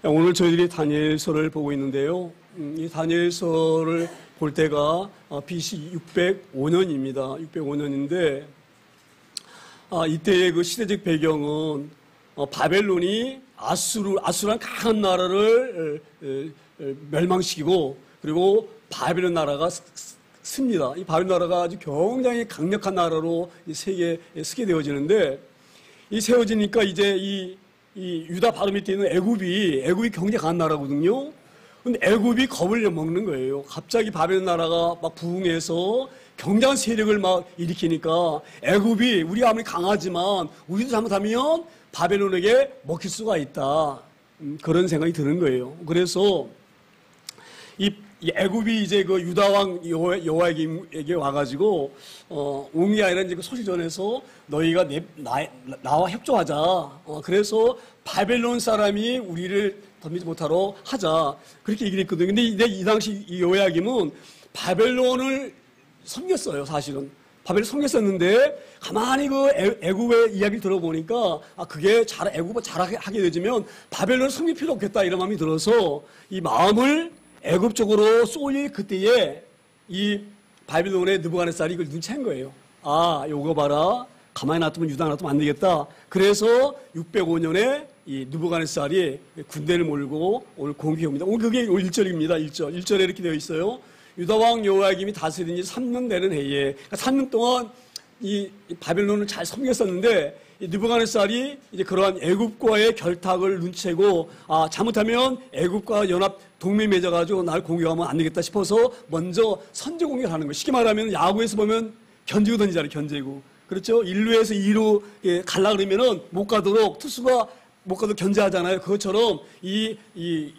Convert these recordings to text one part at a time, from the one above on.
오늘 저희들이 다니엘서를 보고 있는데요. 이 다니엘서를 볼 때가 BC 605년입니다. 605년인데 이때의 그 시대적 배경은 바벨론이 아수라는 강한 나라를 멸망시키고 그리고 바벨론 나라가 씁니다. 이 바벨론 나라가 아주 굉장히 강력한 나라로 세계에 서게 되어지는데 이 세워지니까 이제 이 유다 바로 밑에 있는 애굽이 굉장히 강한 나라거든요. 근데 애굽이 겁을 먹는 거예요. 갑자기 바벨론 나라가 막 부흥해서 굉장한 세력을 막 일으키니까 애굽이 우리가 아무리 강하지만 우리도 잘못하면 바벨론에게 먹힐 수가 있다. 그런 생각이 드는 거예요. 그래서 이 애굽이 이제 그 유다 왕 여호야김에게 와가지고 옹이 아니라 이제 그 소식 전해서 너희가 나와 협조하자. 그래서 바벨론 사람이 우리를 덤비지 못하러 하자. 그렇게 얘기를 했거든요. 근데 이 당시 이 여호야김은 바벨론을 섬겼어요. 사실은 바벨론 섬겼었는데 가만히 그 애굽의 이야기를 들어보니까 그게 애굽을 잘하게 되지면 바벨론을 섬길 필요 없겠다 이런 마음이 들어서 이 마음을 애굽 쪽으로 쏠릴 그때에 이 바빌론의 느부갓네살이 이걸 눈치챈 거예요. 요거 봐라. 가만히 놔두면 유다 놔두면 안 되겠다. 그래서 605년에 이 느부갓네살이 군대를 몰고 오늘 공격해 옵니다. 오늘 그게 1절입니다. 1절에 이렇게 되어 있어요. 유다 왕 여호야김이 다스린 지 3년 되는 해에, 그러니까 3년 동안 이 바벨론을 잘 섬겼었는데 이 느부갓네살이 이제 그러한 애굽과의 결탁을 눈치채고 잘못하면 애굽과 연합 동맹 맺어가지고 날 공격하면 안 되겠다 싶어서 먼저 선제 공격하는 거예요. 쉽게 말하면 야구에서 보면 견제구 던지잖아요. 견제구. 그렇죠? 1루에서 2루 갈라 그러면은 못 가도록 투수가 못 가도 견제하잖아요. 그것처럼 이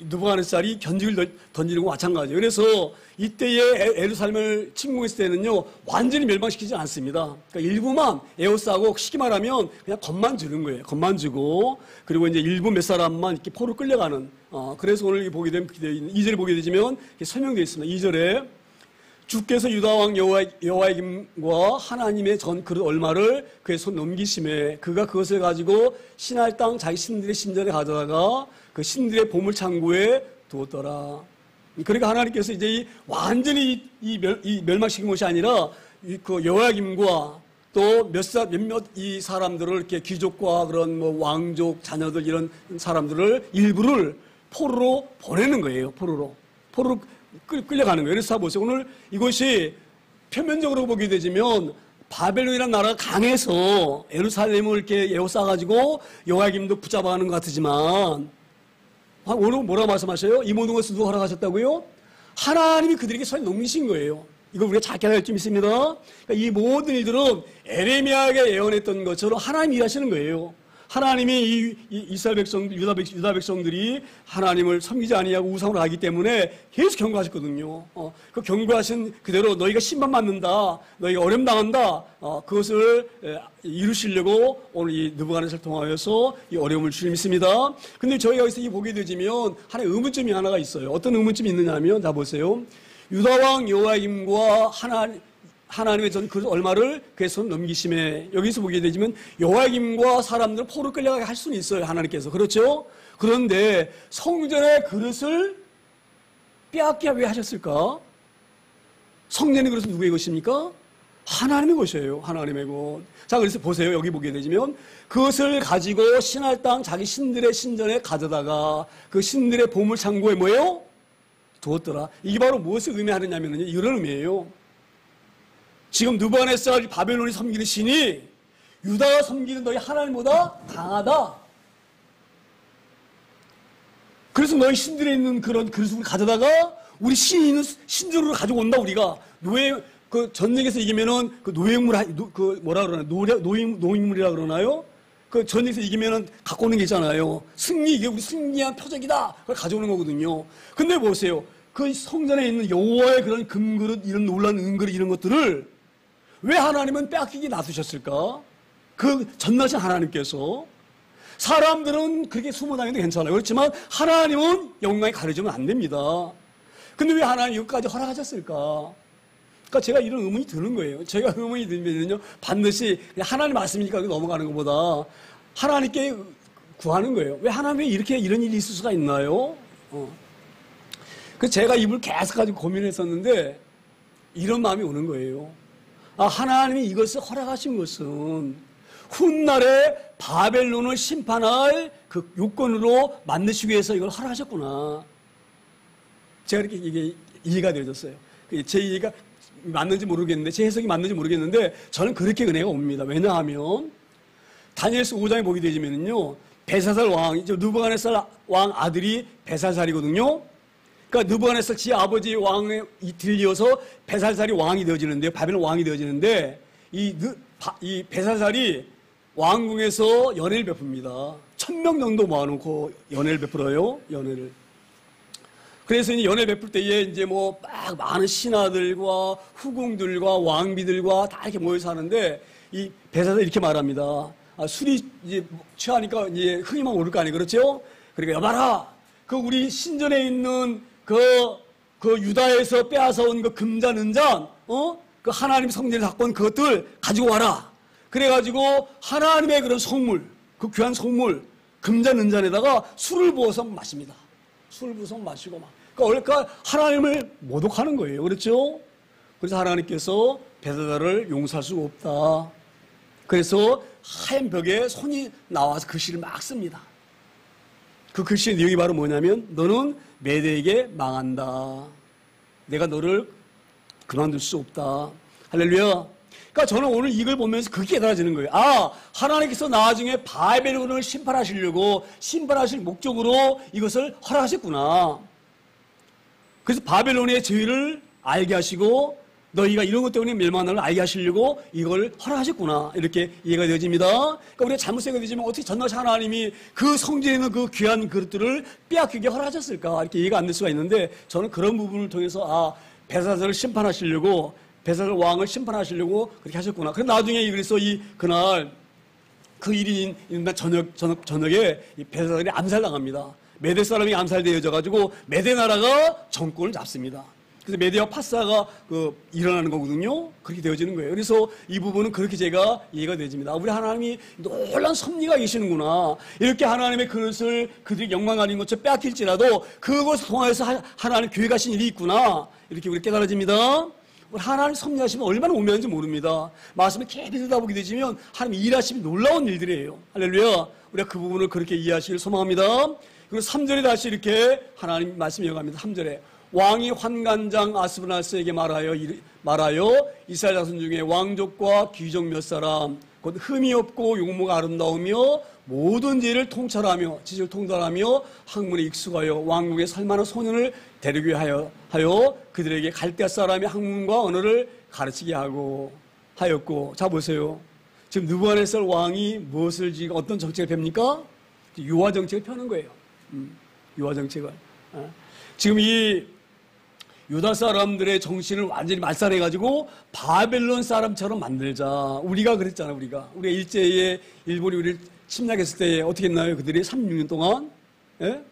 느부갓네살이 견직을 던지는 거 마찬가지예요. 그래서 이때의 예루살렘을 침공했을 때는요 완전히 멸망시키지 않습니다. 그러니까 일부만 에워싸고 쉽게 말하면 그냥 겁만 주는 거예요. 겁만 주고 그리고 이제 일부 몇 사람만 이렇게 포로 끌려가는. 그래서 오늘 보게 되면 2절에 보게 되지만 설명되어 있습니다. 2절에 주께서 유다 왕 여호야김과 하나님의 전 그릇 얼마를 그의 손 넘기심에 그가 그것을 가지고 신할 땅 자기 신들의 신전에 가져다가 그 신들의 보물 창고에 두었더라. 그러니까 하나님께서 이제 완전히 멸망시킨 것이 아니라 그 여호야김과 또 몇몇 이 사람들을 이렇게 귀족과 그런 뭐 왕족 자녀들 이런 사람들을 일부를 포로로 보내는 거예요. 포로로 끌려가는 거예요. 그래서 보세요. 오늘 이것이 표면적으로 보게 되지면 바벨론이라는 나라가 강해서 예루살렘을 이렇게 에워싸가지고 여호야김도 붙잡아가는 것 같지만 오늘 뭐라고 말씀하셔요? 이 모든 것을 누가 허락하셨다고요? 하나님이 그들에게 손에 넘기신 거예요. 이거 우리가 잘 깨달을 점 있습니다. 그러니까 이 모든 일들은 에레미야에게 예언했던 것처럼 하나님이 일하시는 거예요. 하나님이 이 이스라엘 백성, 유다 백성들이 하나님을 섬기지 아니하고 우상으로 하기 때문에 계속 경고하셨거든요. 그 경고하신 그대로 너희가 심판받는다, 너희가 어려움 당한다, 그것을 이루시려고 오늘 이 느부갓네살을 통하여서 이 어려움을 주님 믿습니다. 근데 저희가 여기서 보게 되지면 하나의 의문점이 하나가 있어요. 어떤 의문점이 있느냐 하면, 자 보세요. 유다 왕 여호야김과 하나님의 전 그 얼마를 그의 손 넘기심에 여기서 보게 되지만 여호야김과 사람들을 포로 끌려가게 할 수는 있어요. 하나님께서. 그렇죠? 그런데 성전의 그릇을 빼앗게 왜 하셨을까? 성전의 그릇은 누구의 것입니까? 하나님의 것이에요. 하나님의 것. 자, 그래서 보세요. 여기 보게 되지만 그것을 가지고 신할 땅 자기 신들의 신전에 가져다가 그 신들의 보물 창고에 뭐예요? 두었더라. 이게 바로 무엇을 의미하느냐면요. 이런 의미예요. 지금 느부갓네살 바벨론이 섬기는 신이 유다가 섬기는 너희 하나님보다 강하다. 그래서 너희 신들에 있는 그런 그릇을 가져다가 우리 신이 있는 신전으로 가지고 온다. 우리가 그 전쟁에서 이기면은 그 노예물 그 뭐라 그러나 노예물이라 그러나요? 그 전쟁에서 이기면은 갖고 오는 게 있잖아요. 이게 우리 승리한 표적이다. 그걸 가져오는 거거든요. 근데 보세요. 그 성전에 있는 여호와의 그런 금그릇 이런 놀라운 은그릇 이런 것들을 왜 하나님은 빼앗기게 놔두셨을까? 그 전나신 하나님께서. 사람들은 그렇게 숨어다니도 괜찮아요. 그렇지만 하나님은 영광이 가려지면 안 됩니다. 근데 왜 하나님 여기까지 허락하셨을까? 그러니까 제가 이런 의문이 드는 거예요. 제가 의문이 들면요, 반드시 하나님 말씀이니까 넘어가는 것보다 하나님께 구하는 거예요. 왜 하나님이 이렇게 이런 일이 있을 수가 있나요? 그래서 제가 이걸 계속 가지고 고민했었는데 이런 마음이 오는 거예요. 아, 하나님이 이것을 허락하신 것은 훗날에 바벨론을 심판할 그 요건으로 만드시기 위해서 이걸 허락하셨구나. 제가 이렇게 이게 이해가 되어졌어요. 제 이해가 맞는지 모르겠는데, 제 해석이 맞는지 모르겠는데, 저는 그렇게 은혜가 옵니다. 왜냐하면, 다니엘서 5장에 보게 되지면요, 벨사살 왕, 느부갓네살 왕 아들이 벨사살이거든요. 그러니까 느부갓네살 지 아버지 왕에 들려서 벨사살이 왕이 되어지는데, 바벨론 왕이 되어지는데, 이 벨사살이 왕궁에서 연회를 베풉니다. 1000명 정도 모아놓고 연회를 베풀어요, 연회를. 그래서 이제 연회 베풀 때에 이제 뭐 막 많은 신하들과 후궁들과 왕비들과 다 이렇게 모여서 하는데 이 벨사살이 이렇게 말합니다. 아, 술이 이제 취하니까 이제 흥이만 오를 거 아니에요, 그렇죠? 그러니까 여봐라, 그 우리 신전에 있는 그 유다에서 빼앗아온 그 금잔, 은잔, 그 하나님 성전에 갖고 온 그것들 가지고 와라. 그래가지고 하나님의 그런 성물, 그 귀한 성물, 금잔, 은잔에다가 술을 부어서 마십니다. 술을 부어서 마시고 막. 그러니까 하나님을 모독하는 거예요. 그렇죠? 그래서 하나님께서 벨사살을 용서할 수가 없다. 그래서 하얀 벽에 손이 나와서 글씨를 막 씁니다. 그 글씨의 내용이 바로 뭐냐면 너는 메대에게 망한다. 내가 너를 그만둘 수 없다. 할렐루야. 그러니까 저는 오늘 이걸 보면서 그게 깨달아지는 거예요. 아, 하나님께서 나중에 바벨론을 심판하시려고 심판하실 목적으로 이것을 허락하셨구나. 그래서 바벨론의 죄를 알게 하시고 너희가 이런 것 때문에 멸망하는 걸 알게 하시려고 이걸 허락하셨구나. 이렇게 이해가 되어집니다. 그러니까 우리가 잘못 생각되지만 어떻게 전능하신 하나님이 그 성전에 있는 그 귀한 그릇들을 빼앗기게 허락하셨을까? 이렇게 이해가 안 될 수가 있는데 저는 그런 부분을 통해서 아, 벨사살을 심판하시려고 벨사살 왕을 심판하시려고 그렇게 하셨구나. 그래서 나중에 그래서 그날 그 일이 있는 날 저녁에 이 벨사살이 암살당합니다. 메대 사람이 암살되어져가지고 메대 나라가 정권을 잡습니다. 그래서 메대와 파사가 일어나는 거거든요. 그렇게 되어지는 거예요. 그래서 이 부분은 그렇게 제가 이해가 되집니다. 우리 하나님이 놀라운 섭리가 계시는구나. 이렇게 하나님의 그릇을 그들이 영광 가진 것처럼 빼앗길지라도 그것을 통해서 하나님 계획하신 일이 있구나. 이렇게 우리 깨달아집니다. 하나님 섭리하시면 얼마나 오묘한지 모릅니다. 말씀을 깊이 들여다보게 되시면 하나님 일하시면 놀라운 일들이에요. 할렐루야. 우리가 그 부분을 그렇게 이해하시길 소망합니다. 그리고 3절에 다시 이렇게 하나님 말씀 이어갑니다. 3절에 왕이 환관장 아스브나스에게 말하여 이스라엘 자손 중에 왕족과 귀족 몇 사람 곧 흠이 없고 용모가 아름다우며 모든 죄를 통찰하며 지식을 통달하며 학문에 익숙하여 왕국에 살만한 소년을 데리게 하여 그들에게 갈대아 사람의 학문과 언어를 가르치게 하였고. 자 보세요. 지금 느부갓네살 왕이 무엇을 지금 어떤 정책을 펴니까 유화 정책을 펴는 거예요. 유화 정책을. 지금 이 유다 사람들의 정신을 완전히 말살해가지고 바벨론 사람처럼 만들자. 우리가 그랬잖아, 우리가 일제에 일본이 우리를 침략했을 때 어떻게 했나요? 그들이 36년 동안? 예?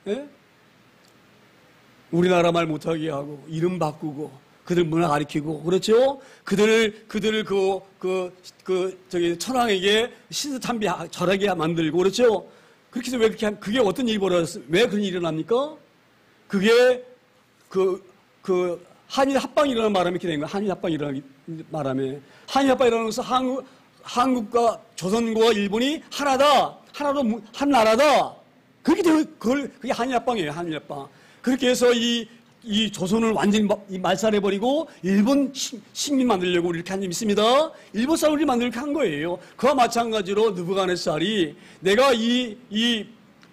예? 우리나라 말 못하게 하고, 이름 바꾸고, 그들 문화 가리키고, 그렇죠? 그들을 천황에게 신수탐비 절하게 만들고, 그렇죠? 그렇게 해서 왜 그렇게 그게 어떤 일이 벌어졌어요? 왜 그런 일이 일어납니까? 그게 한일 합방이 일어나는 바람에 이렇게 된 거예요. 한일 합방이 일어나는 바람에. 한일 합방이 일어나는 것은 한국과 조선과 일본이 하나다. 한 나라다. 그게 한일 합방이에요. 한일 합방. 그렇게 해서 이 조선을 완전히 말살해버리고 일본 식민 만들려고 이렇게 한 점 있습니다. 일본 사람들이 만들게 한 거예요. 그와 마찬가지로 느부갓네살이 내가 이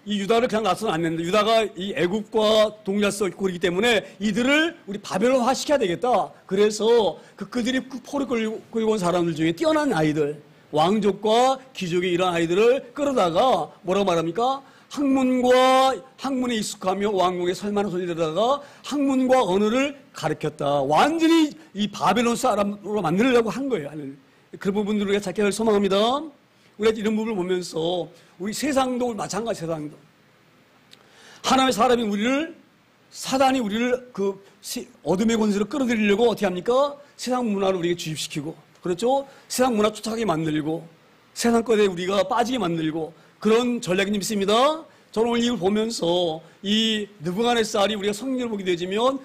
유다를 그냥 놔서는 안 된다. 유다가 이 애국과 동일성 고리기 때문에 이들을 우리 바벨론화 시켜야 되겠다. 그래서 그들이 포를 끌고 온 사람들 중에 뛰어난 아이들, 왕족과 귀족의 이런 아이들을 끌어다가 뭐라고 말합니까? 학문에 익숙하며 왕궁에 설만한 소리들다가 학문과 언어를 가르쳤다. 완전히 이 바벨론 사람으로 만들려고 한 거예요. 그런 부분들을 우리가 찾기를 소망합니다. 우리가 이런 부분을 보면서 우리 세상도 마찬가지. 세상도 하나님의 사람이 사단이 우리를 어둠의 권세로 끌어들이려고 어떻게 합니까? 세상 문화를 우리에게 주입시키고, 그렇죠? 세상 문화 쫓아가게 만들고 세상 것에 우리가 빠지게 만들고 그런 전략이 있습니다. 저는 오늘 이걸 보면서 이 느부갓네살이 우리가 성경을 보게 되지면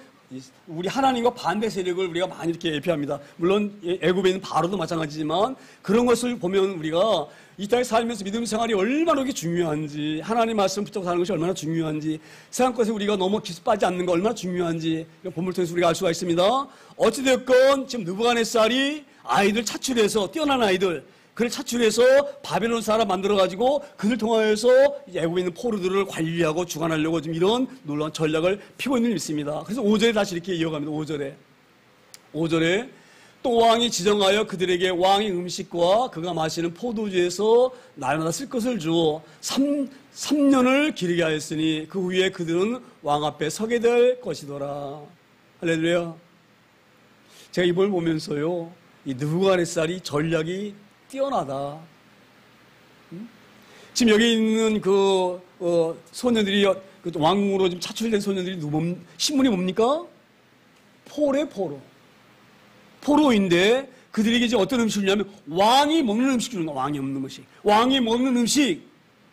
우리 하나님과 반대 세력을 우리가 많이 이렇게 예표합니다. 물론 애굽에 있는 바로도 마찬가지지만 그런 것을 보면 우리가 이 땅에 살면서 믿음 생활이 얼마나 그렇게 중요한지, 하나님 말씀 붙잡고 사는 것이 얼마나 중요한지, 세상 것에 우리가 너무 기습하지 않는 거 얼마나 중요한지 이런 본문을 통해서 우리가 알 수가 있습니다. 어찌됐건 지금 느부갓네살이 아이들 차출해서, 뛰어난 아이들 그를 차출해서 바벨론 사람 만들어가지고 그들 통하여서 애굽에 있는 포로들을 관리하고 주관하려고 지금 이런 놀라운 전략을 피고 있는 일입니다. 그래서 5절에 다시 이렇게 이어갑니다. 5절에 또 왕이 지정하여 그들에게 왕의 음식과 그가 마시는 포도주에서 날마다 쓸 것을 주어 3년을 기르게 하였으니 그 후에 그들은 왕 앞에 서게 될 것이더라. 할렐루야. 제가 이걸 보면서요, 이 느부갓네살이 전략이 뛰어나다. 지금 여기 있는 소년들이, 왕으로 지금 차출된 소년들이 신분이 뭡니까? 포로인데 그들에게 이제 어떤 음식을 주냐면 왕이 먹는 음식 주는 거야. 왕이 없는 음식. 왕이 먹는 음식.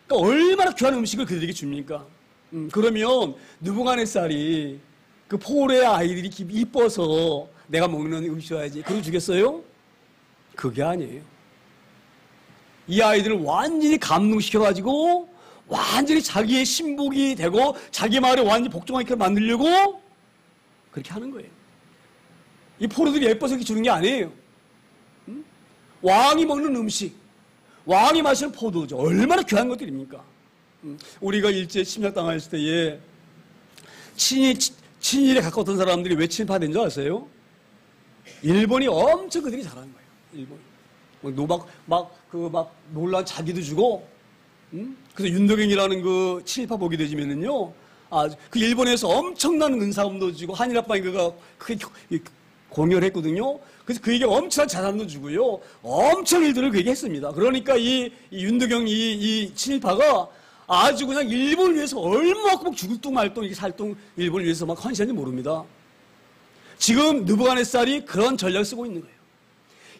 그러니까 얼마나 귀한 음식을 그들에게 줍니까? 그러면 느부갓네살이 그 포로의 아이들이 이뻐서 내가 먹는 음식 줘야지. 그걸 주겠어요? 그게 아니에요. 이 아이들을 완전히 감동시켜가지고 완전히 자기의 신복이 되고 자기 마을에 완전히 복종하게 만들려고 그렇게 하는 거예요. 이 포로들이 예뻐서 이렇게 주는 게 아니에요. 왕이 먹는 음식, 왕이 마시는 포도주, 얼마나 귀한 것들입니까? 우리가 일제 침략당했을 때에 친일에 가까웠던 사람들이 왜 친일파된 줄 아세요? 일본이 엄청 그들이 잘하는 거예요. 일본이. 놀란 자기도 주고, 그래서 윤덕영이라는 그 친일파 보게 되지면은요, 그 일본에서 엄청난 은사금도 주고, 한일합방이 그가 크게 공연을 했거든요. 그래서 그에게 엄청난 자산도 주고요, 엄청 일들을 그에게 했습니다. 그러니까 이 윤덕영 이 친일파가 아주 그냥 일본을 위해서 얼마큼 죽을 둥 말 둥, 이렇게 살 둥 일본을 위해서 막 헌신한지 모릅니다. 지금 느부갓네살이 그런 전략을 쓰고 있는 거예요.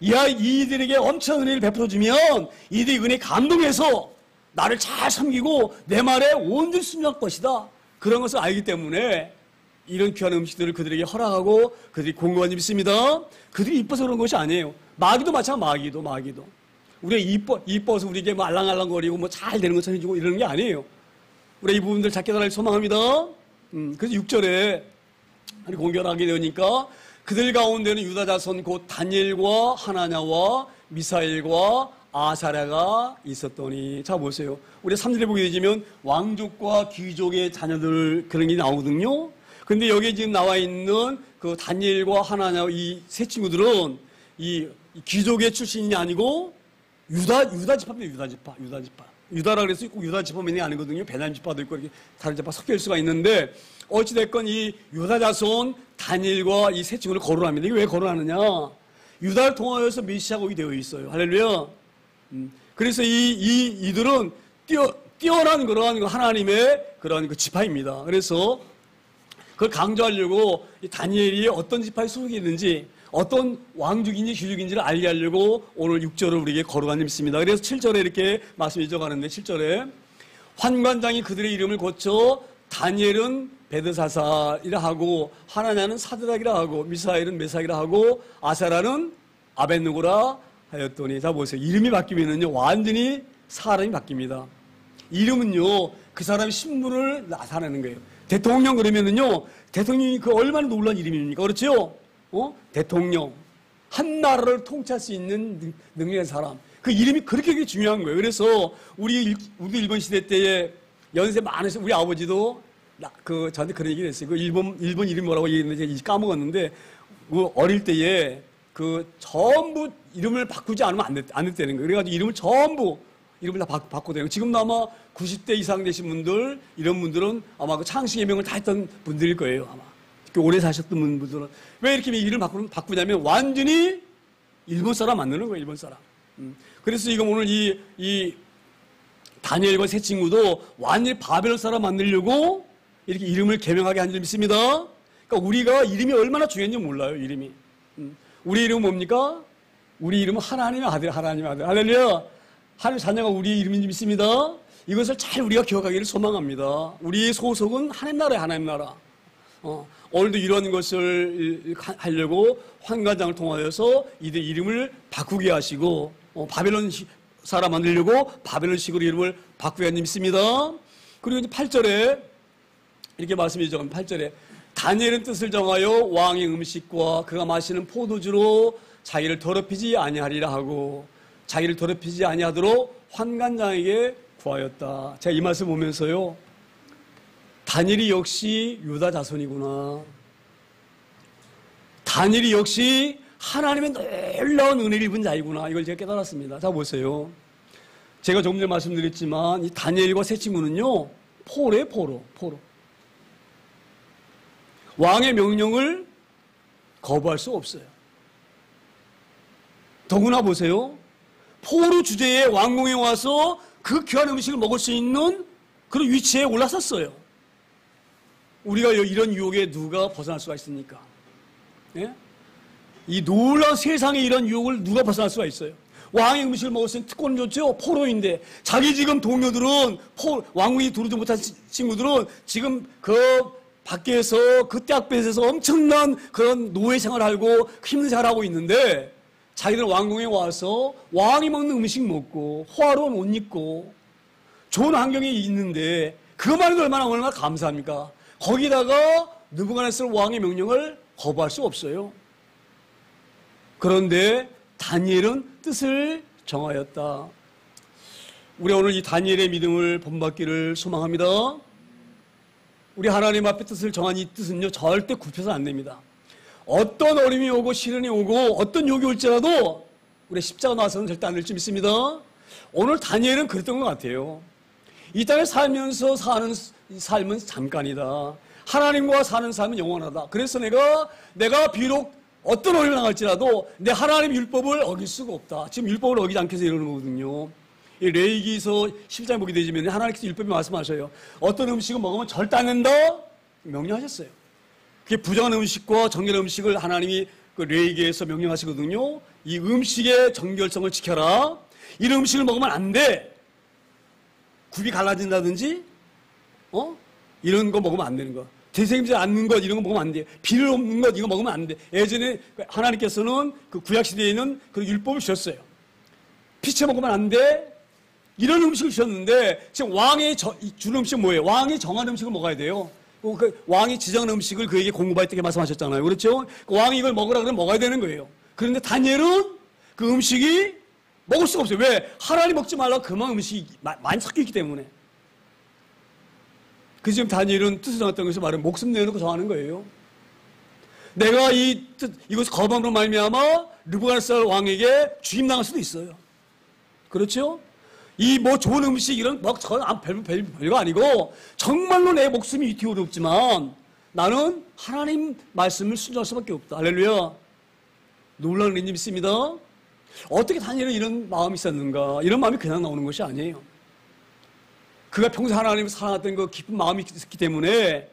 이들에게 엄청난 은혜를 베풀어주면 이들이 은혜에 감동해서 나를 잘 섬기고 내 말에 온전히 순종할 것이다. 그런 것을 알기 때문에 이런 귀한 음식들을 그들에게 허락하고 그들이 공고한 줄 믿습니다. 그들이 이뻐서 그런 것이 아니에요. 마귀도 마찬가지, 마귀도. 우리가 이뻐서 우리에게 뭐 알랑알랑거리고 뭐 잘 되는 것처럼 해주고 이러는 게 아니에요. 우리 이 부분들 잘 깨달을 소망합니다. 그래서 6절에 공격하게 되니까 그들 가운데는 유다 자손 곧 다니엘과 하나냐와 미사엘과 아사랴가 있었더니, 자 보세요. 우리 3절에 보게 되면 왕족과 귀족의 자녀들 그런 게 나오거든요. 근데 여기 지금 나와 있는 그 다니엘과 하나냐 이 세 친구들은 이 귀족의 출신이 아니고 유다 지파입니다. 유다 지파. 유다라 그래서 꼭 유다 지파만이 아니거든요. 베냐민 지파도 있고 이렇게 다른 지파 섞여 있을 수가 있는데, 어찌됐건 이 유다 자손 다니엘과 이 세 친구를 거론합니다. 이게 왜 거론하느냐? 유다를 통하여서 메시아가 오게 되어 있어요. 할렐루야. 그래서 이들은 뛰어난 그러한 하나님의 그러한 그 지파입니다. 그래서 그걸 강조하려고 이 다니엘이 어떤 지파에 소속이 있는지, 어떤 왕족인지 귀족인지를 알게 하려고 오늘 6절을 우리에게 거론한 점 있습니다. 그래서 7절에 이렇게 말씀 잊어가는데, 7절에 환관장이 그들의 이름을 고쳐 다니엘은 베드사살이라 하고 하나냐는 사드락이라 하고 미사엘은 메삭이라 하고 아사라는 아벳느고라 하였더니, 자 보세요. 이름이 바뀌면은요 완전히 사람이 바뀝니다. 이름은요 그 사람의 신분을 나타내는 거예요. 대통령 그러면은요, 대통령이 그 얼마나 놀라운 이름입니까? 그렇죠? 대통령. 한 나라를 통치할 수 있는 능력의 사람. 그 이름이 그렇게 중요한 거예요. 그래서 우리 일본 시대 때에 연세 많으신 우리 아버지도 저한테 그런 얘기를 했어요. 그 일본 이름이 뭐라고 얘기했는데 제가 까먹었는데, 그 어릴 때에 전부 이름을 바꾸지 않으면 안 됐다는 거예요. 그래가지고 이름을 다 바꾸고 되는 거예요. 지금도 아마 90대 이상 되신 분들, 이런 분들은 아마 그 창씨 예명을 다 했던 분들일 거예요. 아마. 오래 사셨던 분들은. 왜 이렇게 이름을 바꾸냐면 완전히 일본 사람 만드는 거예요. 일본 사람. 그래서 지금 오늘 이 다니엘과 세 친구도 완전히 바벨론 사람 만들려고 이렇게 이름을 개명하게 한 줄 믿습니다. 그러니까 우리가 이름이 얼마나 중요한지 몰라요. 이름이. 우리 이름은 뭡니까? 우리 이름은 하나님의 아들. 할렐루야. 하나님 자녀가 우리의 이름인지 믿습니다. 이것을 잘 우리가 기억하기를 소망합니다. 우리의 소속은 하나님 나라에 하나님 나라. 오늘도 이런 것을 하려고 환관장을 통하여서 이들 이름을 바꾸게 하시고 바벨론 사람 만들려고 바벨론식으로 이름을 바꾸게 한 일 믿습니다. 그리고 이제 8절에 이렇게 말씀이죠. 8절에 다니엘은 뜻을 정하여 왕의 음식과 그가 마시는 포도주로 자기를 더럽히지 아니하리라 하고 자기를 더럽히지 아니하도록 환관장에게 구하였다. 제가 이 말씀 보면서요, 다니엘이 역시 유다 자손이구나. 다니엘이 역시 하나님의 놀라운 은혜를 입은 자이구나. 이걸 제가 깨달았습니다. 자, 보세요. 제가 조금 전에 말씀드렸지만 이 다니엘과 세 친구는요, 포로. 왕의 명령을 거부할 수 없어요. 더구나 보세요. 포로 주제에 왕궁에 와서 그 귀한 음식을 먹을 수 있는 그런 위치에 올라섰어요. 우리가 이런 유혹에 누가 벗어날 수가 있습니까? 예? 이 놀라운 세상에 이런 유혹을 누가 벗어날 수가 있어요? 왕의 음식을 먹었으니 특권을 줬죠. 포로인데 자기 지금 동료들은 왕궁에 들어오지 못한 친구들은 지금 그 밖에서 그 떼학볕에서 엄청난 그런 노예 생활을 하고 힘든 생활을 하고 있는데 자기들은 왕궁에 와서 왕이 먹는 음식 먹고 호화로운 옷 입고 좋은 환경에 있는데 그것만 해도 얼마나 감사합니까? 거기다가 느부갓네살 왕의 명령을 거부할 수 없어요. 그런데 다니엘은 뜻을 정하였다. 우리 오늘 이 다니엘의 믿음을 본받기를 소망합니다. 우리 하나님 앞에 뜻을 정한 이 뜻은요, 절대 굽혀서 안 됩니다. 어떤 어려움이 오고 시련이 오고 어떤 욕이 올지라도 우리 십자가 나서는 절대 안 될 줄 믿습니다. 오늘 다니엘은 그랬던 것 같아요. 이 땅에 살면서 사는 삶은 잠깐이다. 하나님과 사는 삶은 영원하다. 그래서 내가 비록 어떤 어려움을 당할지라도 내 하나님 율법을 어길 수가 없다. 지금 율법을 어기지 않기 위해서 이러는 거거든요. 이 레위기서 10장에 보게 되시면 하나님께서 율법에 말씀하셔요. 어떤 음식을 먹으면 절대 안 된다 명령하셨어요. 그게 부정한 음식과 정결한 음식을 하나님이 그 레위기에서 명령하시거든요. 이 음식의 정결성을 지켜라. 이런 음식을 먹으면 안 돼. 굽이 갈라진다든지, 이런 거 먹으면 안 되는 거. 되새김지 않는 것, 이런 거 먹으면 안 돼. 비늘 없는 것, 이거 먹으면 안 돼. 예전에 하나님께서는 그 구약시대에 있는 그 율법을 주셨어요. 피채 먹으면 안 돼. 이런 음식을 주셨는데, 지금 왕의 주는 음식은 뭐예요? 왕이 정한 음식을 먹어야 돼요. 그 왕이 지정한 음식을 그에게 공급하였다고 말씀하셨잖아요. 그렇죠? 그 왕이 이걸 먹으라 그러면 먹어야 되는 거예요. 그런데 다니엘은 그 음식이 먹을 수가 없어요. 왜? 하나님 먹지 말라고 그만 음식이 많이 섞여 있기 때문에. 그 지금 다니엘은 뜻을 정했던 것을 말하면 목숨 내놓고 정하는 거예요. 내가 이것을 거부함으로 말미암아 느부갓네살 왕에게 죽임당할 수도 있어요. 그렇죠? 이 좋은 음식 이런 별거 아니고 정말로 내 목숨이 위태롭지만 나는 하나님 말씀을 순종할 수밖에 없다. 할렐루야. 놀라운 은혜님 있습니다. 어떻게 다니엘은 이런 마음이 있었는가? 이런 마음이 그냥 나오는 것이 아니에요. 그가 평소 하나님을 사랑했던 그 깊은 마음이 있었기 때문에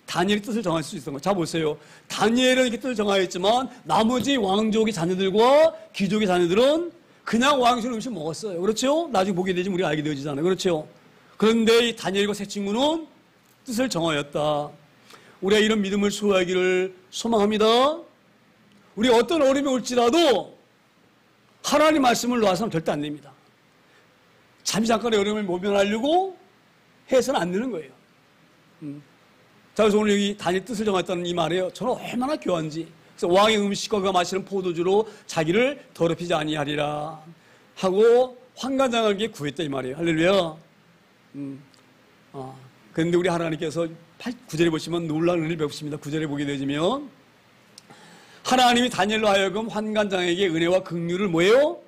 다니엘의 뜻을 정할 수 있었던 거예요. 자 보세요. 다니엘은 이렇게 뜻을 정하였지만 나머지 왕족의 자녀들과 귀족의 자녀들은 그냥 왕실 음식 먹었어요. 그렇죠? 나중에 보게 되지만 우리가 알게 되어지잖아요. 그렇죠? 그런데 이 다니엘과 세 친구는 뜻을 정하였다. 우리가 이런 믿음을 소유하기를 소망합니다. 우리가 어떤 어려움이 올지라도 하나님 말씀을 놓아서는 절대 안 됩니다. 잠깐의 어려움을 모면하려고 해서는 안 되는 거예요. 자, 그래서 오늘 여기 다니엘 뜻을 정했다는 이 말이에요. 저는 얼마나 교한지. 그래서 왕의 음식과 그가 마시는 포도주로 자기를 더럽히지 아니하리라 하고 환관장에게 구했다 이 말이에요. 할렐루야. 그런데 우리 하나님께서 9절에 보시면 놀라운 은혜를 베푸십니다. 9절에 보게 되시면 하나님이 다니엘로 하여금 환관장에게 은혜와 긍휼을 뭐예요?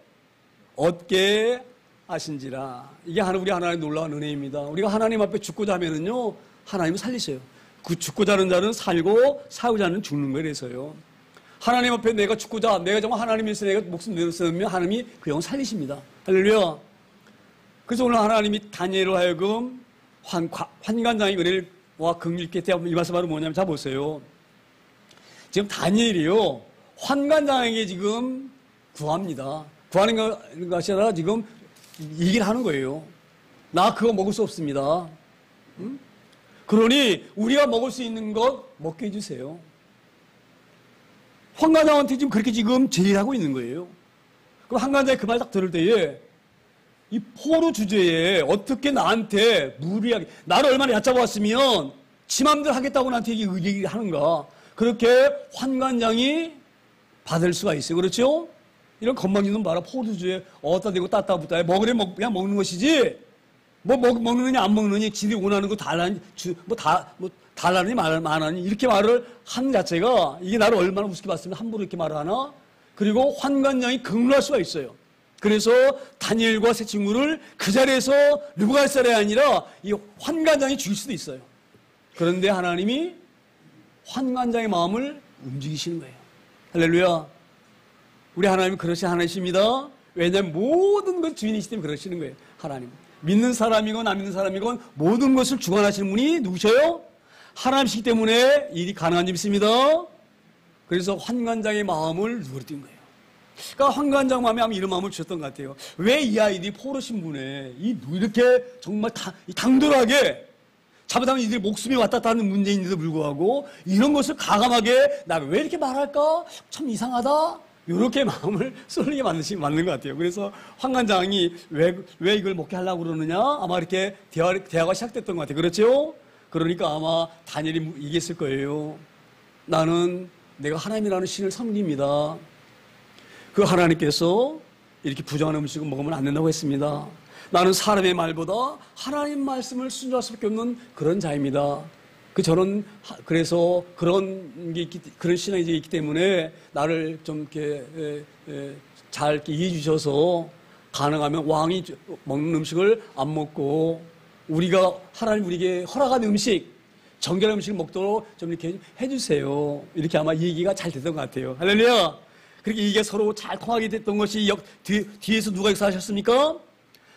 얻게 하신지라. 이게 우리 하나님의 놀라운 은혜입니다. 우리가 하나님 앞에 죽고자 하면은요, 하나님은 살리셔요. 그 죽고자 하는 자는 살고 사고자 하는 죽는 거에 대해서요. 하나님 앞에 내가 정말 하나님께서 내가 목숨 내었으면 하나님이 그 영혼 살리십니다. 할렐루야. 그래서 오늘 하나님이 다니엘로 하여금 환관장의 은혜와 긍휼 있게 이 말씀 바로 뭐냐면, 자 보세요. 지금 다니엘이요, 환관장에게 지금 구합니다. 구하는 것이 아니라 지금 얘기를 하는 거예요. 나 그거 먹을 수 없습니다. 응? 그러니 우리가 먹을 수 있는 것 먹게 해주세요. 환관장한테 지금 그렇게 지금 제의하고 있는 거예요. 그럼 환관장이 그 말 딱 들을 때에 이 포로 주제에 어떻게 나한테 무리하게 나를 얼마나 얕잡아왔으면 지 맘대로 하겠다고 나한테 얘기를 하는가. 그렇게 환관장이 받을 수가 있어요. 그렇죠? 이런 건방지는 봐라. 포로 주제에 어디다 대고 따따 붙다. 먹으려면 그냥 먹는 것이지. 먹느냐 안 먹느냐 지들이 원하는 거 달라니 달라니 말하니 이렇게 말을 하는 자체가 이게 나를 얼마나 우습게 봤으면 함부로 이렇게 말을 하나. 그리고 환관장이 극렬할 수가 있어요. 그래서 다니엘과 세 친구를 그 자리에서 르브갈살이 아니라 이 환관장이 죽일 수도 있어요. 그런데 하나님이 환관장의 마음을 움직이시는 거예요. 할렐루야. 우리 하나님은 그러신 하나님이십니다. 왜냐하면 모든 것 주인이시기 때문에 그러시는 거예요. 하나님. 믿는 사람이건 안 믿는 사람이건 모든 것을 주관하시는 분이 누구셔요? 하나님이시기 때문에 일이 가능한 줄 믿습니다. 그래서 환관장의 마음을 누그러뜨린 거예요. 그러니까 환관장 마음에 아마 이런 마음을 주셨던 것 같아요. 왜 이 아이들이 포로 신분에 이렇게 정말 당돌하게 잘못하면 이들이 목숨이 왔다 갔다 하는 문제인데도 불구하고 이런 것을 가감하게 나 왜 이렇게 말할까? 참 이상하다. 이렇게 마음을 쏠리게 만든 것 같아요. 그래서 환관장이 왜 이걸 먹게 하려고 그러느냐? 아마 이렇게 대화가 시작됐던 것 같아요. 그렇죠? 그러니까 아마 다니엘이 얘기했을 거예요. 나는 내가 하나님이라는 신을 섬깁니다. 그 하나님께서 이렇게 부정한 음식을 먹으면 안 된다고 했습니다. 나는 사람의 말보다 하나님 말씀을 순종할 수밖에 없는 그런 자입니다. 저는 그래서 그런 신앙이 있기 때문에 나를 좀 이렇게 잘 이렇게 이해해 주셔서 가능하면 왕이 먹는 음식을 안 먹고 하나님 우리에게 허락한 음식, 정결한 음식을 먹도록 좀 이렇게 해주세요. 이렇게 아마 이 얘기가 잘 됐던 것 같아요. 할렐루야. 그렇게 이게 서로 잘 통하게 됐던 것이 뒤에서 누가 역사하셨습니까?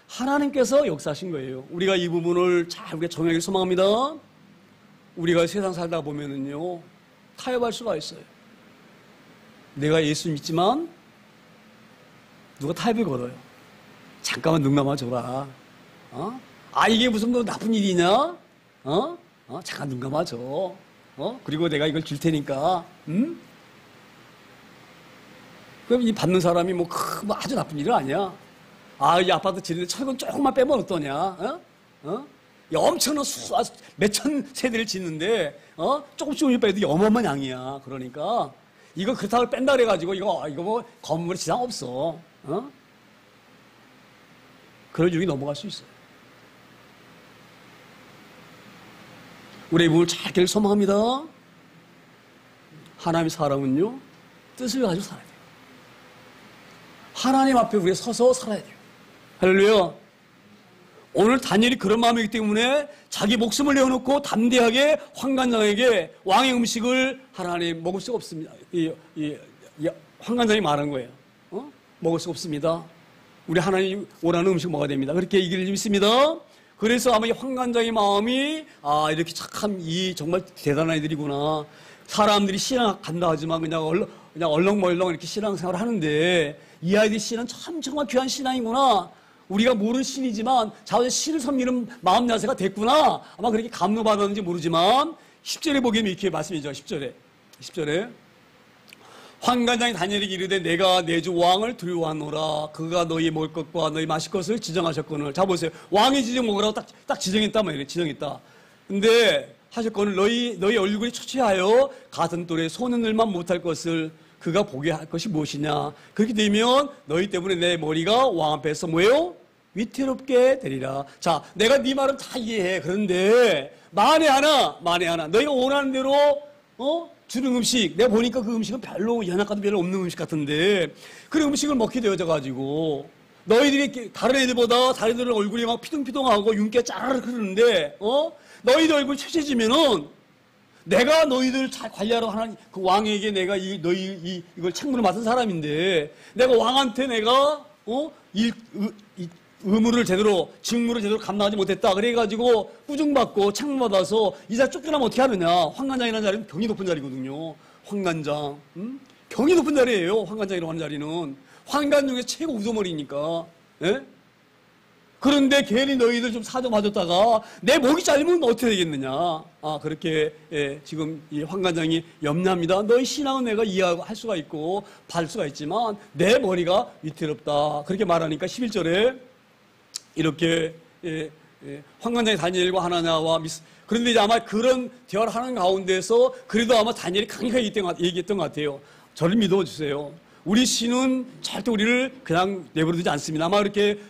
하나님께서 역사하신 거예요. 우리가 이 부분을 잘 우리가 정하길 소망합니다. 우리가 세상 살다 보면은요, 타협할 수가 있어요. 내가 예수 믿지만, 누가 타협을 걸어요. 잠깐만 눈 감아줘라. 이게 무슨 뭐 나쁜 일이냐? 잠깐 눈 감아줘. 그리고 내가 이걸 줄 테니까, 그럼 이 받는 사람이 뭐 아주 나쁜 일은 아니야. 이 아파트 지르는데 철근 조금만 빼면 어떠냐? 엄청난 몇천 세대를 짓는데 조금씩 빼도 어마어마한 양이야. 그러니까 이거 그렇다고 뺀다 그래가지고 이거 뭐 건물에 지장 없어. 그런 유익이 넘어갈 수 있어요. 우리 이 부분을 잘 될 소망합니다. 하나님의 사람은요 뜻을 가지고 살아야 돼요. 하나님 앞에 우리가 서서 살아야 돼요. 할렐루야. 오늘 다니엘이 그런 마음이기 때문에 자기 목숨을 내어놓고 담대하게 환관장에게 왕의 음식을 하나님 먹을 수가 없습니다. 환관장이 말한 거예요. 먹을 수가 없습니다. 우리 하나님 원하는 음식 먹어야 됩니다. 그렇게 얘기를 믿습니다. 그래서 아마 이 환관장의 마음이 이렇게 착한 정말 대단한 애들이구나. 사람들이 신앙 간다 하지만 그냥 얼렁멀렁 이렇게 신앙생활을 하는데 이 아이들이 신은 참 정말 귀한 신앙이구나. 우리가 모르는 신이지만 자원의 신을 섬기는 마음 자세가 됐구나. 아마 그렇게 감동받았는지 모르지만 10절에 보기에는 이렇게 말씀이죠. 10절에 환관장이 다니엘에게 이르되 내가 내 주 왕을 두려워하노라. 그가 너희 먹을 것과 너희 마실 것을 지정하셨거늘. 자 보세요. 왕이 지정 먹으라고 딱 지정했단 말이에요. 지정했다. 근데 하셨거늘 너희 얼굴이 초췌하여 같은 또래 소년들만 못할 것을 그가 보게 할 것이 무엇이냐. 그렇게 되면 너희 때문에 내 머리가 왕 앞에서 뭐예요? 위태롭게 되리라. 자, 내가 네 말은 다 이해해. 그런데 만에 하나 너희가 원하는 대로 주는 음식, 내가 보니까 그 음식은 별로 연약가도 별로 없는 음식 같은데 그런 음식을 먹게 되어져가지고 너희들이 다른 애들 얼굴이 막 피둥피둥하고 윤기가 짜르르 흐르는데 너희들 얼굴이 처져지면은 내가 너희들 잘 관리하러 하는 그 왕에게 내가 이걸 책무를 맡은 사람인데 내가 왕한테 내가 직무를 제대로 감당하지 못했다. 그래가지고 꾸중받고 책무받아서 이 자리 쫓겨나면 어떻게 하느냐. 환관장이라는 자리는 경이 높은 자리거든요. 환관장. 경이 높은 자리예요. 환관장이라고 하는 자리는. 환관 중에 최고 우두머리니까. 예? 그런데 괜히 너희들 좀 사정 봐줬다가 내 목이 잘리면 어떻게 되겠느냐. 그렇게 지금 이 황관장이 염려합니다. 너희 신앙은 내가 이해할 수가 있고 받을 수가 있지만 내 머리가 위태롭다. 그렇게 말하니까 11절에 이렇게 황관장이 다니엘과 하나냐와 그런데 이제 아마 그런 대화를 하는 가운데서 그래도 아마 다니엘이 강력하게 얘기했던 것 같아요. 저를 믿어주세요. 우리 신은 절대 우리를 그냥 내버려두지 않습니다. 아마 이렇게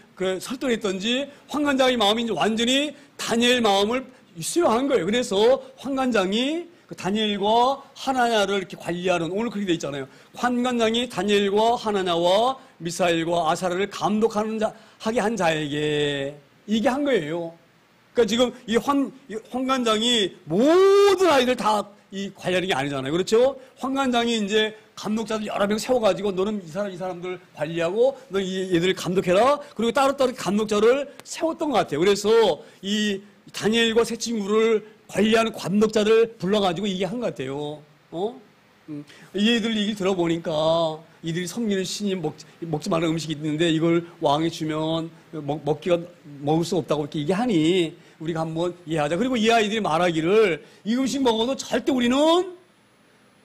설득했던지 황관장의 마음이 이제 완전히 다니엘 마음을 수용한 거예요. 그래서 황관장이 다니엘과 하나냐를 이렇게 관리하는, 오늘 그렇게 돼 있잖아요. 황관장이 다니엘과 하나냐와 미사엘과 아사랴를 감독하는 하게 한 자에게 이게 한 거예요. 그러니까 지금 이 황관장이 모든 아이들 다 이 관리하는 게 아니잖아요. 그렇죠? 황관장이 이제 감독자들 여러 명 세워가지고 너는 이 사람들 관리하고 너 얘들을 감독해라. 그리고 따로따로 감독자를 세웠던 것 같아요. 그래서 이 다니엘과 세 친구를 관리하는 감독자를 불러가지고 얘기한 것 같아요. 얘들 얘기 들어보니까 이들이 섬기는 신이 먹지 말라는 음식이 있는데 이걸 왕에 주면 먹을 수 없다고 이렇게 얘기하니 우리가 한번 이해하자. 그리고 이 아이들이 말하기를 이 음식 먹어도 절대 우리는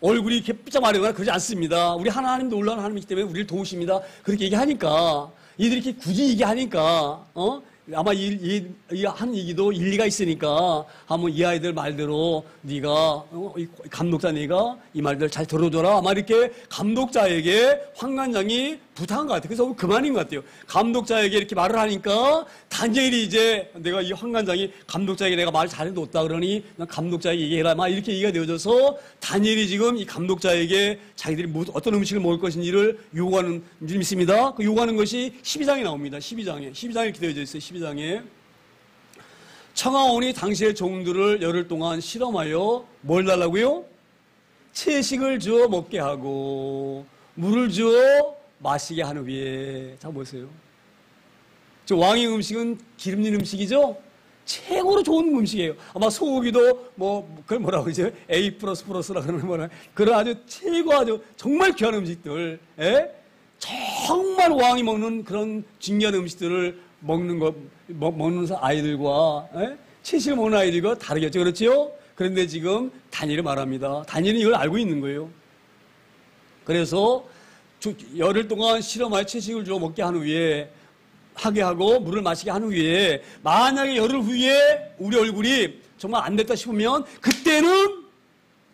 얼굴이 이렇게 삐짝 마르거나 그러지 않습니다. 우리 하나님 놀라운 하나님이기 때문에 우리를 도우십니다. 그렇게 얘기하니까 이들이 이렇게 굳이 얘기하니까 아마 이 한 얘기도 일리가 있으니까 한번 이 아이들 말대로 네가 감독자 네가 이 말들 잘 들어줘라. 아마 이렇게 감독자에게 황관장이 부탁한 것 같아요. 그래서 그만인 것 같아요. 감독자에게 이렇게 말을 하니까 다니엘이 이제 내가 이 황관장이 감독자에게 내가 말 잘해뒀다 그러니 난 감독자에게 얘기해라. 막 이렇게 얘기가 되어져서 다니엘이 지금 이 감독자에게 자기들이 어떤 음식을 먹을 것인지를 요구하는 줄 믿습니다. 그 요구하는 것이 12장에 나옵니다. 12장에 이렇게 되어져 있어요. 12장에 청하오니 당시의 종들을 열흘 동안 실험하여 뭘 달라고요? 채식을 주어 먹게 하고 물을 주어 마시게 한 후에. 자 보세요. 저 왕의 음식은 기름진 음식이죠. 최고로 좋은 음식이에요. 아마 소고기도 그걸 뭐라고 그러죠? A++라 그러는 거나 그런 아주 최고 아주 정말 귀한 음식들. 정말 왕이 먹는 그런 중요한 음식들을 먹는 아이들과 채식을 먹는 아이들과 다르겠죠. 그렇죠? 그런데 지금 다니엘이 말합니다. 다니엘은 이걸 알고 있는 거예요. 그래서 열흘 동안 실험하여 채식을 주어 먹게 한 후에 하게 하고 물을 마시게 한 후에 만약에 열흘 후에 우리 얼굴이 정말 안 됐다 싶으면 그때는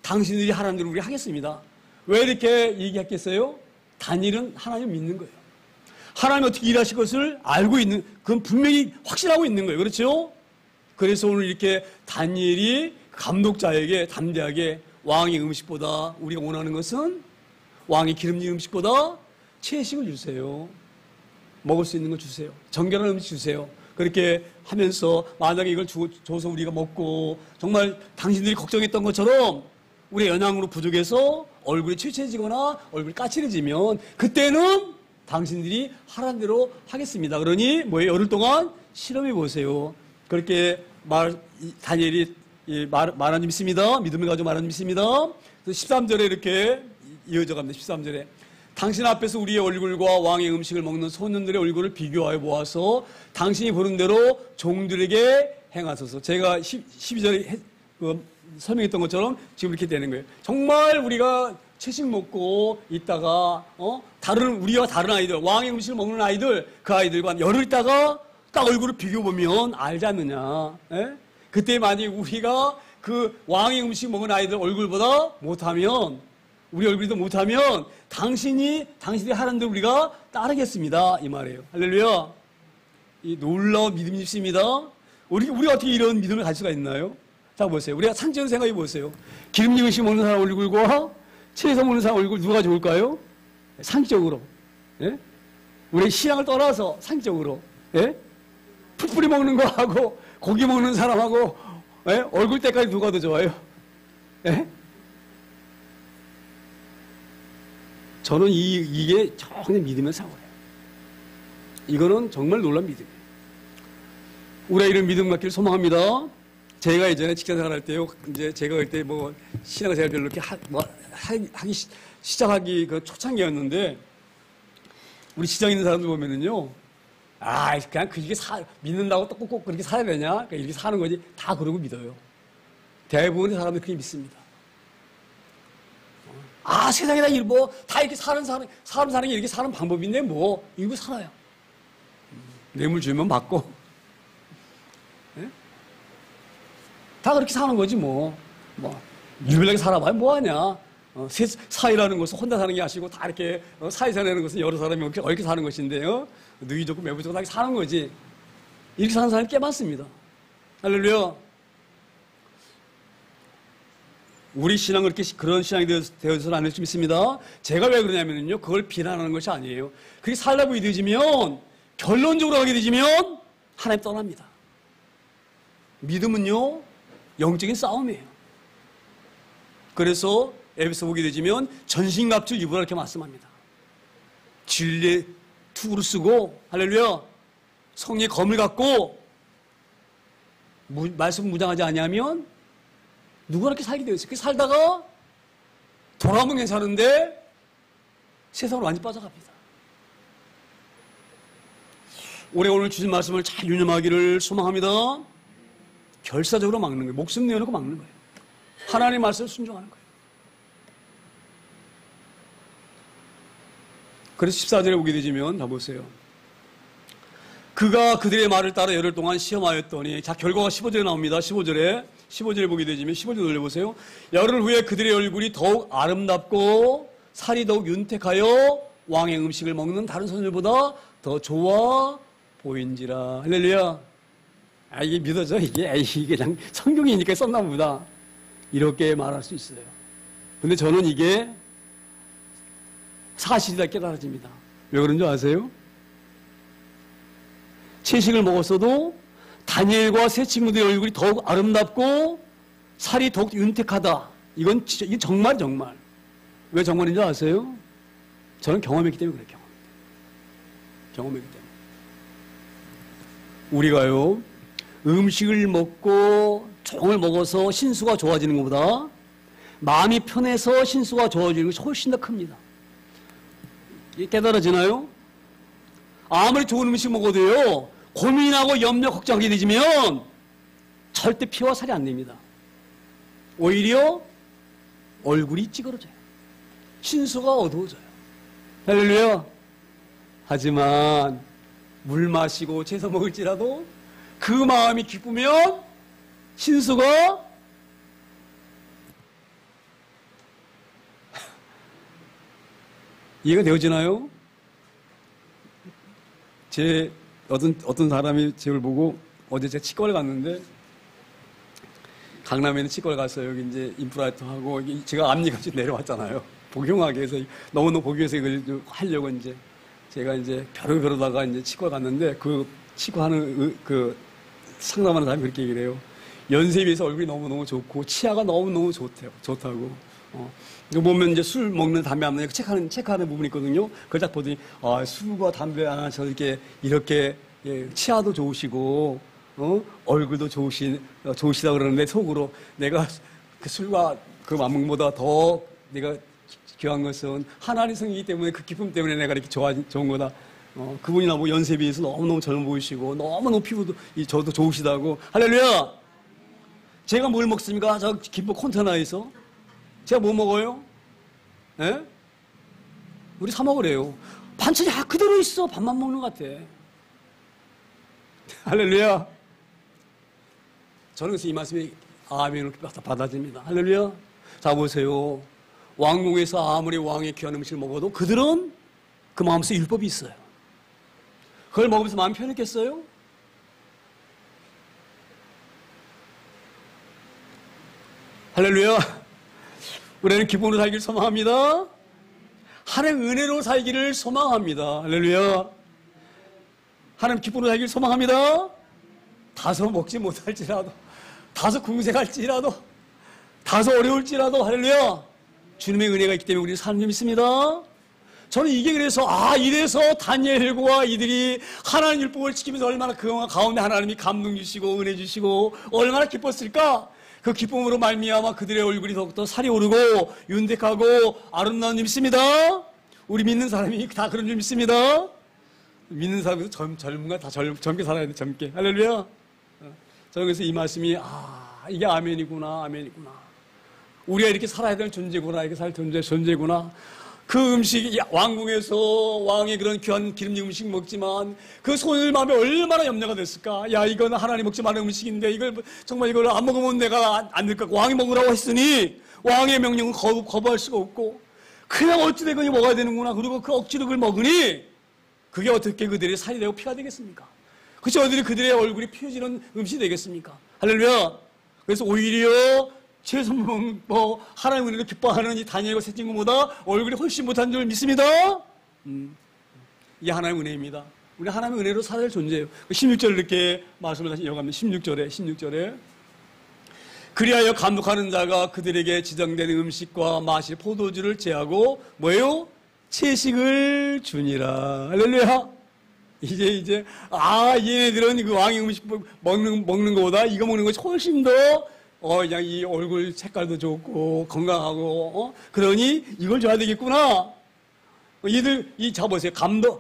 당신들이 하라는 대로 우리 하겠습니다. 왜 이렇게 얘기했겠어요? 다니엘은 하나님 믿는 거예요. 하나님 어떻게 일하실 것을 알고 있는, 그건 분명히 확신하고 있는 거예요. 그렇죠? 그래서 오늘 이렇게 다니엘이 감독자에게 담대하게 왕의 음식보다 우리가 원하는 것은 왕의 기름진 음식보다 채식을 주세요. 먹을 수 있는 거 주세요. 정결한 음식 주세요. 그렇게 하면서 만약에 이걸 줘서 우리가 먹고 정말 당신들이 걱정했던 것처럼 우리 영양으로 부족해서 얼굴이 취해지거나 얼굴이 까칠해지면 그때는 당신들이 하라는 대로 하겠습니다. 그러니 열흘 동안 실험해 보세요. 그렇게 다니엘이 말한 줄 믿습니다. 믿음을 가지고 말한 줄 믿습니다. 13절에 이렇게 이어져 갑니다. 13절에 당신 앞에서 우리의 얼굴과 왕의 음식을 먹는 소년들의 얼굴을 비교하여 보아서 당신이 보는 대로 종들에게 행하소서. 제가 12절에 설명했던 것처럼 지금 이렇게 되는 거예요. 정말 우리가 채식 먹고 있다가 우리와 다른 아이들, 왕의 음식을 먹는 아이들, 그 아이들과 열흘 있다가 딱 얼굴을 비교보면 알지 않느냐. 그때 만약에 우리가 그 왕의 음식 먹는 아이들 얼굴보다 못하면, 우리 얼굴도 못하면 당신들이 하는 대로 우리가 따르겠습니다. 이 말이에요. 할렐루야. 이 놀라운 믿음이 있습니다. 우리가 어떻게 이런 믿음을 가질 수가 있나요? 자, 보세요. 우리가 상식적으로 생각해 보세요. 기름진 음식 먹는 사람 얼굴과 채소 먹는 사람 얼굴 누가 좋을까요? 상식적으로. 우리 신앙을 떠나서 상식적으로. 풀뿌리 먹는 거하고 고기 먹는 사람하고 얼굴 때까지 누가 더 좋아요? 저는 이게 정말 믿으면 사고예요. 이거는 정말 놀라운 믿음이에요. 우리가 이런 믿음 갖기를 소망합니다. 제가 예전에 직장 생활할 때요, 이제 제가 그때 신앙생활 별로 이렇게 하기 시작하기 초창기였는데, 우리 시장에 있는 사람들 보면은요, 그냥 믿는다고 또 꼭 그렇게 살아야 되냐? 그러니까 이렇게 사는 거지. 다 그러고 믿어요. 대부분의 사람들이 그렇게 믿습니다. 세상에다 다 이렇게 사람 사는 게 이렇게 사는 방법인데 이거 살아요. 뇌물 주면 받고. 네? 다 그렇게 사는 거지 유별나게 살아봐야 뭐하냐. 사회라는 것은 혼자 사는 게 아니고 다 이렇게 사회생활하는 것은 여러 사람이 이렇게 사는 것인데요. 누이 좋고 매부 좋고 다 사는 거지. 이렇게 사는 사람이 꽤 많습니다. 할렐루야. 우리 신앙은 그런 신앙이 되어서는 안 될 수 있습니다. 제가 왜 그러냐면요. 그걸 비난하는 것이 아니에요. 그렇게 살다 늦어지면, 결론적으로 하게 되지면, 하나님 떠납니다. 믿음은요, 영적인 싸움이에요. 그래서 에베소 보게 되지면, 전신갑주 입으라 이렇게 말씀합니다. 진리의 투구를 쓰고, 할렐루야, 성령의 검을 갖고, 말씀 무장하지 않으면, 누가 그렇게 살게 되었어요. 그렇게 살다가 돌아오면 괜찮은데 세상으로 완전히 빠져갑니다. 오늘 주신 말씀을 잘 유념하기를 소망합니다. 결사적으로 막는 거예요. 목숨 내어놓고 막는 거예요. 하나님의 말씀을 순종하는 거예요. 그래서 14절에 보게 되지면 다 보세요. 그가 그들의 말을 따라 열흘 동안 시험하였더니 결과가 15절에 나옵니다. 15절에 보게 되지면 15절 돌려보세요. 열흘 후에 그들의 얼굴이 더욱 아름답고 살이 더욱 윤택하여 왕의 음식을 먹는 다른 선들보다 더 좋아 보인지라. 할렐루야. 이게 믿어져? 이게 그냥 성경이니까 썼나 보다. 이렇게 말할 수 있어요. 근데 저는 이게 사실이다 깨달아집니다. 왜 그런 줄 아세요? 채식을 먹었어도 다니엘과 세 친구들의 얼굴이 더욱 아름답고 살이 더욱 윤택하다. 이건 정말. 왜 정말인 줄 아세요? 저는 경험했기 때문에 그래요. 경험했기 때문에. 우리가요, 음식을 먹고 종을 먹어서 신수가 좋아지는 것보다 마음이 편해서 신수가 좋아지는 것이 훨씬 더 큽니다. 이게 깨달아지나요? 아무리 좋은 음식 먹어도요, 고민하고 염려, 걱정하게 되지면 절대 피와 살이 안 납니다. 오히려 얼굴이 찌그러져요. 신수가 어두워져요. 할렐루야. 하지만 물 마시고 채소 먹을지라도 그 마음이 기쁘면 신수가 이해가 되어지나요? 어떤 사람이 저를 보고 어제 제가 치과를 갔는데, 강남에 있는 치과를 갔어요. 여기 이제 임플란트 하고, 제가 앞니까지 내려왔잖아요. 복용하기 위해서, 너무너무 보기 위해서 이걸 하려고 이제, 제가 이제 벼르다가 이제 치과 갔는데, 그 치과 하는 상담하는 사람이 그렇게 얘기를 해요. 연세에 비해서 얼굴이 너무너무 좋고, 치아가 너무너무 좋다고. 이거 보면 이제 술 먹는 담배 안 먹는 체크하는 부분이 있거든요. 그걸 딱 보더니, 술과 담배 안 하셔서 이렇게, 치아도 좋으시고, 얼굴도 좋으시다 그러는데 속으로 내가 그 술과 그 맞먹는 것보다 더 내가 귀한 것은 하나님 성이기 때문에 그 기쁨 때문에 내가 이렇게 좋은 거다. 그분이나 뭐 연세에 비해서 너무너무 젊어 보이시고, 너무너무 피부도, 저도 좋으시다고. 할렐루야! 제가 뭘 먹습니까? 저 김밥 컨테너에서. 제가 뭐 먹어요? 예? 우리 사 먹으래요. 반찬이 그대로 있어. 밥만 먹는 것 같아. 할렐루야. 저는 그래서 이 말씀이 아멘으로 받아집니다. 할렐루야. 자, 보세요. 왕궁에서 아무리 왕의 귀한 음식을 먹어도 그들은 그 마음속에 율법이 있어요. 그걸 먹으면서 마음이 편했겠어요? 할렐루야. 우리는 기쁨으로 살기를 소망합니다. 하나님 은혜로 살기를 소망합니다. 할렐루야. 하나님 기쁨으로 살기를 소망합니다. 다소 먹지 못할지라도, 다소 궁색할지라도, 다소 어려울지라도, 할렐루야. 주님의 은혜가 있기 때문에 우리는 사는 줄 믿습니다. 저는 이게 그래서, 이래서 다니엘과 이들이 하나님 율법을 지키면서 얼마나 그 가운데 하나님이 감동 주시고 은혜 주시고 얼마나 기뻤을까? 그 기쁨으로 말미암아 그들의 얼굴이 더욱더 살이 오르고 윤택하고 아름다운 줄 믿습니다. 우리 믿는 사람이 다 그런 줄 믿습니다. 믿는 사람도 젊은가 다 젊게 살아야 돼, 젊게. 할렐루야. 저는 그래서 이 말씀이, 이게 아멘이구나, 아멘이구나. 우리가 이렇게 살아야 될 존재구나, 이렇게 살 존재구나. 그 음식이 왕궁에서 왕의 그런 귀한 기름진 음식 먹지만 그 소녀들 마음에 얼마나 염려가 됐을까. 야, 이건 하나님 먹지 말라는 음식인데 이걸 정말 이걸 안 먹으면 내가 안 될까. 왕이 먹으라고 했으니 왕의 명령은 거부할 수가 없고 그냥 어찌되거니 먹어야 되는구나. 그리고 그 억지로 그걸 먹으니 그게 어떻게 그들의 살이 되고 피가 되겠습니까? 그치, 그들의 얼굴이 피어지는 음식이 되겠습니까? 할렐루야. 그래서 오히려 최선봉 하나님의 은혜를 기뻐하는 이 다니엘과 셋 친구보다 얼굴이 훨씬 못한 줄 믿습니다. 이게 하나님의 은혜입니다. 우리 하나님의 은혜로 살아야 할 존재예요. 16절 이렇게 말씀을 다시 이어갑니다. 16절에 그리하여 감독하는 자가 그들에게 지정된 음식과 마실 포도주를 제하고 뭐예요? 채식을 주니라. 할렐루야. 이제 얘네들은 그 왕의 음식 먹는 것보다 이거 먹는 것이 훨씬 더 그냥 이 얼굴 색깔도 좋고 건강하고 그러니 이걸 줘야 되겠구나. 자 보세요.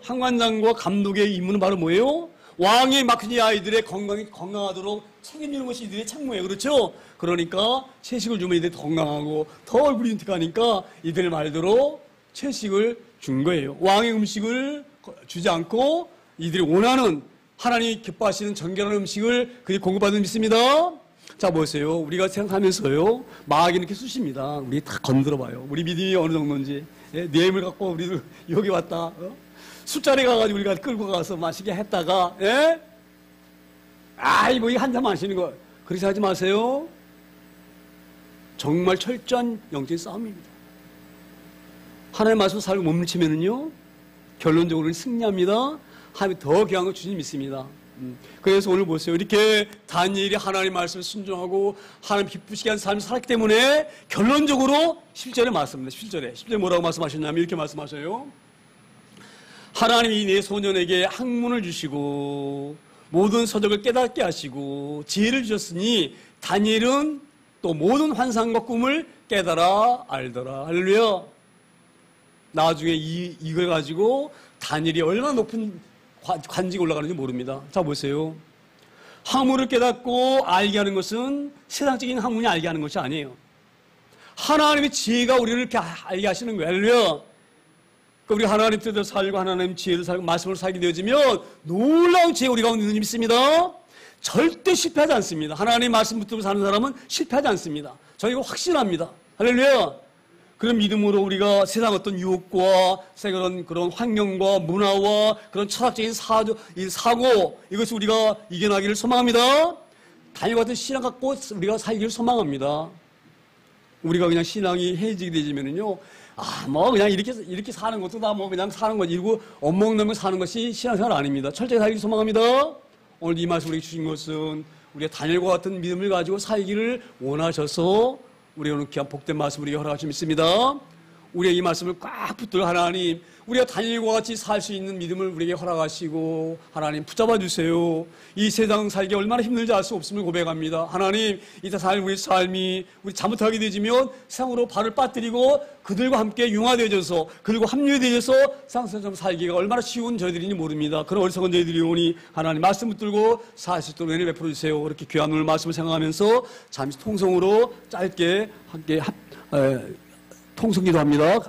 항관장과 감독의 임무는 바로 뭐예요? 왕이 맡긴 이 아이들의 건강하도록 책임지는 것이 이들의 책무예요. 그렇죠? 그러니까 채식을 주면 이들이 더 건강하고 더 얼굴이 윤택하니까 이들 말대로 채식을 준 거예요. 왕의 음식을 주지 않고 이들이 원하는 하나님이 기뻐하시는 정결한 음식을 그들이 공급받는 믿습니다. 자, 보세요. 우리가 생각하면서요, 마귀는 이렇게 쑤십니다. 우리 다 건드려 봐요. 우리 믿음이 어느 정도인지. 내 힘을 갖고 우리도 여기 왔다. 술자리 가가지고 우리가 끌고 가서 마시게 했다가, 이거 한 잔 마시는 거. 그렇게 하지 마세요. 정말 철저한 영적인 싸움입니다. 하나님의 말씀 살고 못 미치면은요, 결론적으로는 승리합니다. 하나님이 더 귀한 걸 주님 믿습니다. 그래서 오늘 보세요. 이렇게 다니엘이 하나님 말씀을 순종하고 하나님 기쁘시게 한 삶을 살았기 때문에 결론적으로 10절에 말씀합니다. 10절에 뭐라고 말씀하셨냐면 이렇게 말씀하셔요. 하나님이 내 소년에게 학문을 주시고 모든 서적을 깨닫게 하시고 지혜를 주셨으니 다니엘은 또 모든 환상과 꿈을 깨달아 알더라. 할렐루야. 나중에 이걸 가지고 다니엘이 얼마나 높은 관직에 올라가는지 모릅니다. 자, 보세요. 학문을 깨닫고 알게 하는 것은 세상적인 학문이 알게 하는 것이 아니에요. 하나님의 지혜가 우리를 이렇게 알게 하시는 거예요. 할렐루야. 우리 하나님 뜻대로 살고 하나님 지혜를 살고 말씀으로 살게 되어지면 놀라운 지혜 우리가 얻는 줄 믿습니다. 절대 실패하지 않습니다. 하나님의 말씀 붙들고 사는 사람은 실패하지 않습니다. 저희가 확신합니다. 할렐루야. 그런 믿음으로 우리가 세상 어떤 유혹과 그런 환경과 문화와 그런 철학적인 사고 이것을 우리가 이겨나기를 소망합니다. 다니엘 같은 신앙 갖고 우리가 살기를 소망합니다. 우리가 그냥 신앙이 해지게 되지면은요, 그냥 이렇게 사는 것도 다 그냥 사는 거지. 이러고 엇먹는 사는 것이 신앙생활 아닙니다. 철저히 살기를 소망합니다. 오늘 이 말씀 우리에게 주신 것은 우리가 다니엘과 같은 믿음을 가지고 살기를 원하셔서 우리가 오늘 귀한 복된 말씀 우리에게 허락하시 믿습니다. 우리의 이 말씀을 꽉 붙들어 하나님, 우리가 다니엘과 같이 살 수 있는 믿음을 우리에게 허락하시고 하나님 붙잡아 주세요. 이 세상 살기 얼마나 힘들지 알 수 없음을 고백합니다. 하나님, 이 세상 우리 삶이 우리 잘못하게 되지면 세상으로 발을 빠뜨리고 그들과 함께 융화되어져서 그들과 합류되어져서 세상처럼 살기가 얼마나 쉬운 저희들인지 모릅니다. 그런 어리석은 저희들이 오니 하나님 말씀 붙들고 살 수 있도록 은혜 베풀어 주세요. 그렇게 귀한 오늘 말씀을 생각하면서 잠시 통성으로 짧게 함께 통성기도 합니다.